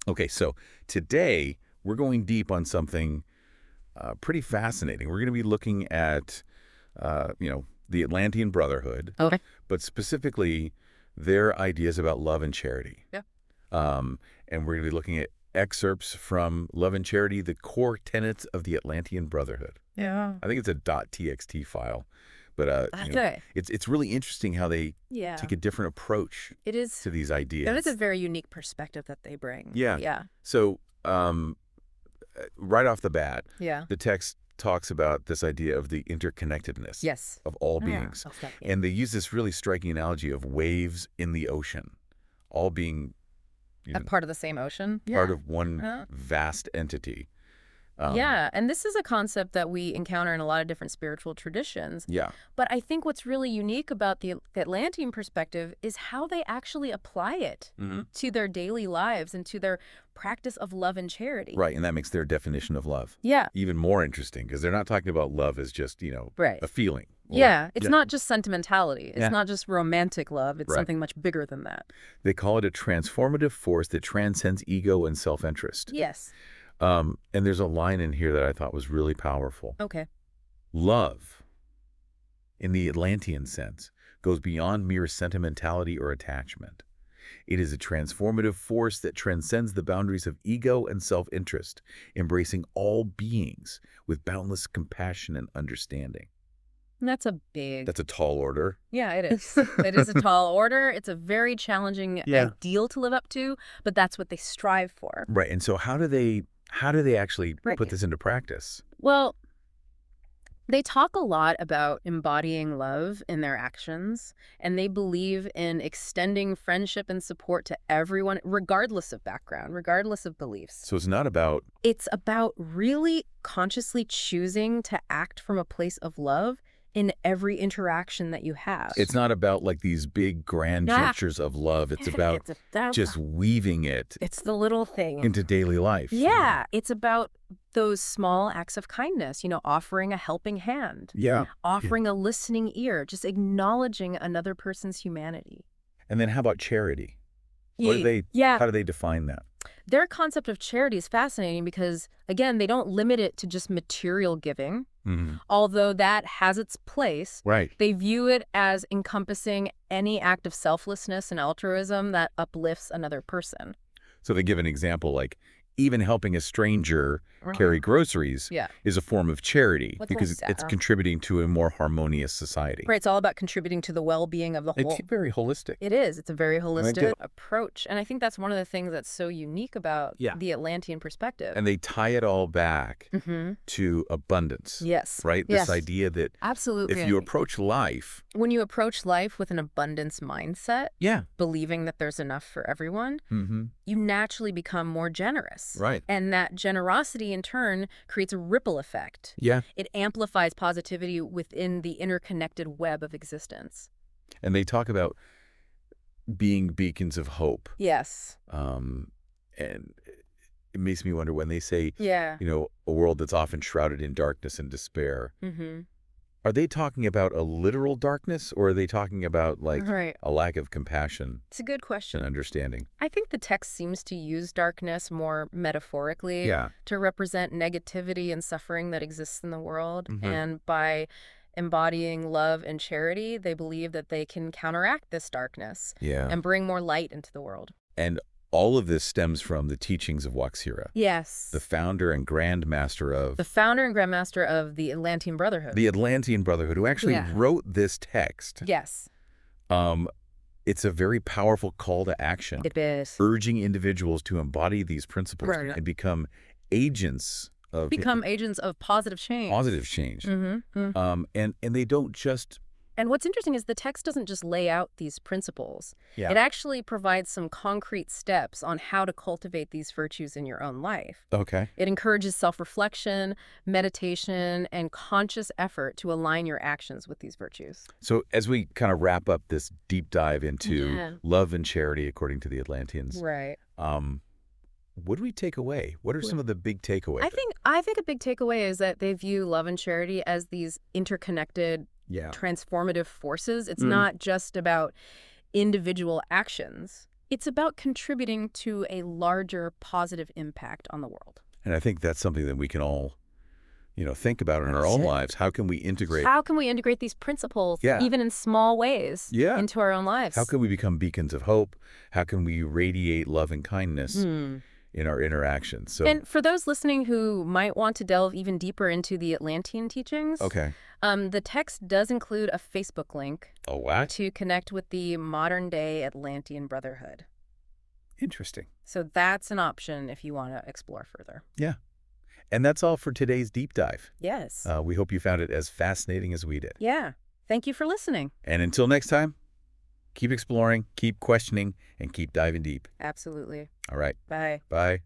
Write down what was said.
Okay, so today we're going deep on something pretty fascinating. We're going to be looking at, the Atlantean Brotherhood, Okay. but specifically their ideas about love and charity. Yeah. And we're going to be looking at excerpts from Love and Charity, the core tenets of the Atlantean Brotherhood. Yeah. I think it's a .txt file, but Okay. it's really interesting how they Yeah. take a different approach It is. to these ideas. That is a very unique perspective that they bring. Yeah. Yeah. So right off the bat, Yeah. the text talks about this idea of the interconnectedness Yes. of all beings. And they use this really striking analogy of waves in the ocean, all being A part of the same ocean. part of one Uh-huh. vast entity. Yeah, and this is a concept that we encounter in a lot of different spiritual traditions. Yeah. But I think what's really unique about the Atlantean perspective is how they actually apply it to their daily lives and to their practice of love and charity. Right, and that makes their definition of love Yeah. even more interesting because they're not talking about love as just, Right. a feeling. Yeah, it's not just sentimentality. It's Yeah. not just romantic love. It's Right. something much bigger than that. They call it a transformative force that transcends ego and self-interest. Yes. And there's a line in here that I thought was really powerful. Okay. Love, in the Atlantean sense, goes beyond mere sentimentality or attachment. It is a transformative force that transcends the boundaries of ego and self-interest, embracing all beings with boundless compassion and understanding. And that's a big... That's a tall order. Yeah, it is. It is a tall order. It's a very challenging ideal to live up to, but that's what they strive for. Right. And so how do they actually Right. put this into practice? Well, they talk a lot about embodying love in their actions, and they believe in extending friendship and support to everyone, regardless of background, regardless of beliefs. So it's not about It's about really consciously choosing to act from a place of love in every interaction that you have. It's not about like these big grand Yeah. gestures of love. It's about that's just weaving it it's the little thing. into daily life. Yeah, it's about those small acts of kindness, offering a helping hand, Yeah. offering a listening ear, just acknowledging another person's humanity. And then how about charity? What do they Yeah. how do they define that? Their concept of charity is fascinating because, again, they don't limit it to just material giving, although that has its place. Right. They view it as encompassing any act of selflessness and altruism that uplifts another person. So they give an example like even helping a stranger carry groceries Yeah. is a form of charity What's because that? it's contributing to a more harmonious society. Right, it's all about contributing to the well-being of the whole. It's very holistic. It is. It's a very holistic do. approach. And I think that's one of the things that's so unique about Yeah. the Atlantean perspective. And they tie it all back to abundance. Yes. Right? Yes. This idea that Absolutely. if you approach life, When you approach life with an abundance mindset, yeah. believing that there's enough for everyone, you naturally become more generous. Right. And that generosity, in turn, creates a ripple effect. Yeah. It amplifies positivity within the interconnected web of existence. And they talk about being beacons of hope. Yes. And it makes me wonder when they say, Yeah. a world that's often shrouded in darkness and despair. Mm-hmm. Are they talking about a literal darkness or are they talking about like Right. a lack of compassion It's a good question. and understanding? I think the text seems to use darkness more metaphorically Yeah. to represent negativity and suffering that exists in the world. Mhm. And by embodying love and charity, they believe that they can counteract this darkness Yeah. and bring more light into the world. And all of this stems from the teachings of Waxira, Yes. the founder and grand master of The founder and grandmaster of the Atlantean Brotherhood. the Atlantean Brotherhood, who actually Yeah. wrote this text. Yes, It's a very powerful call to action, it is. urging individuals to embody these principles Right. and become agents of Become agents of positive change. positive change. Mm-hmm. And they don't just And what's interesting is the text doesn't just lay out these principles. Yeah. It actually provides some concrete steps on how to cultivate these virtues in your own life. Okay. It encourages self-reflection, meditation, and conscious effort to align your actions with these virtues. So as we kind of wrap up this deep dive into Yeah. love and charity according to the Atlanteans, Right. what do we take away? What are some of the big takeaways? I think a big takeaway is that they view love and charity as these interconnected, Yeah. transformative forces. It's not just about individual actions. It's about contributing to a larger positive impact on the world. And I think that's something that we can all, think about in our That's own it. lives. How can we integrate? How can we integrate these principles, Yeah. even in small ways, Yeah. into our own How lives? can we become beacons of hope? How can we radiate love and kindness Hmm. in our interactions? So, And for those listening who might want to delve even deeper into the Atlantean teachings, okay. the text does include a Facebook link Oh, what? to connect with the modern-day Atlantean Brotherhood. Interesting. So that's an option if you want to explore further. Yeah. And that's all for today's deep dive. Yes. We hope you found it as fascinating as we did. Yeah. Thank you for listening. And until next time, keep exploring, keep questioning, and keep diving deep. Absolutely. All right. Bye. Bye.